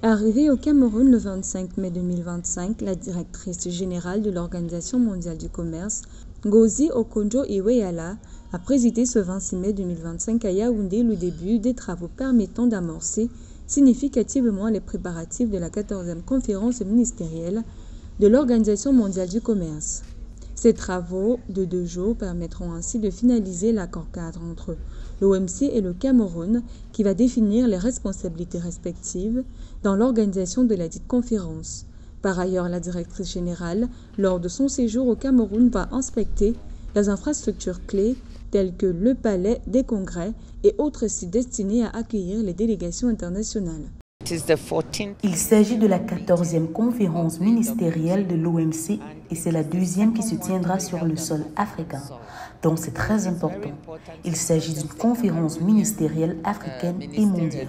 Arrivée au Cameroun le 25 mai 2025, la directrice générale de l'Organisation mondiale du commerce, Ngozi Okonjo-Iweala, a présidé ce 26 mai 2025 à Yaoundé le début des travaux permettant d'amorcer significativement les préparatifs de la 14e conférence ministérielle de l'Organisation mondiale du commerce. Ces travaux de 2 jours permettront ainsi de finaliser l'accord-cadre entre l'OMC et le Cameroun qui va définir les responsabilités respectives dans l'organisation de la dite conférence. Par ailleurs, la directrice générale, lors de son séjour au Cameroun, va inspecter les infrastructures clés telles que le palais des congrès et autres sites destinés à accueillir les délégations internationales. Il s'agit de la 14e conférence ministérielle de l'OMC et c'est la 2e qui se tiendra sur le sol africain. Donc c'est très important. Il s'agit d'une conférence ministérielle africaine et mondiale.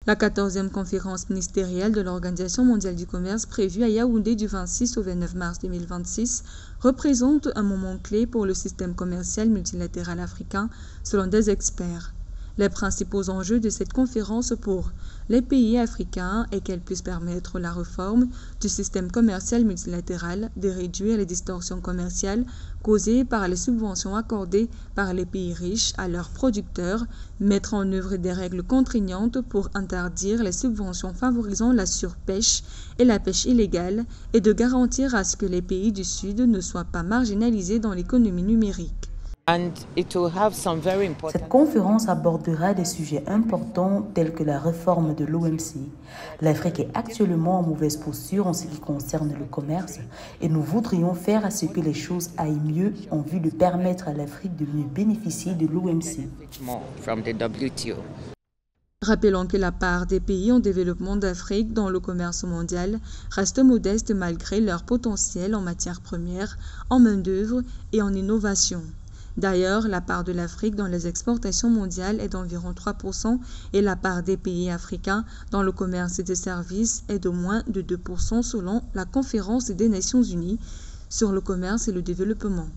La 14e conférence ministérielle de l'Organisation mondiale du commerce prévue à Yaoundé du 26 au 29 mars 2026 représente un moment clé pour le système commercial multilatéral africain selon des experts. Les principaux enjeux de cette conférence pour les pays africains est qu'elle puisse permettre la réforme du système commercial multilatéral, de réduire les distorsions commerciales causées par les subventions accordées par les pays riches à leurs producteurs, mettre en œuvre des règles contraignantes pour interdire les subventions favorisant la surpêche et la pêche illégale et de garantir à ce que les pays du Sud ne soient pas marginalisés dans l'économie numérique. Cette conférence abordera des sujets importants tels que la réforme de l'OMC. L'Afrique est actuellement en mauvaise posture en ce qui concerne le commerce et nous voudrions faire à ce que les choses aillent mieux en vue de permettre à l'Afrique de mieux bénéficier de l'OMC. Rappelons que la part des pays en développement d'Afrique dans le commerce mondial reste modeste malgré leur potentiel en matières premières, en main-d'œuvre et en innovation. D'ailleurs, la part de l'Afrique dans les exportations mondiales est d'environ 3% et la part des pays africains dans le commerce et des services est de moins de 2% selon la Conférence des Nations Unies sur le commerce et le développement.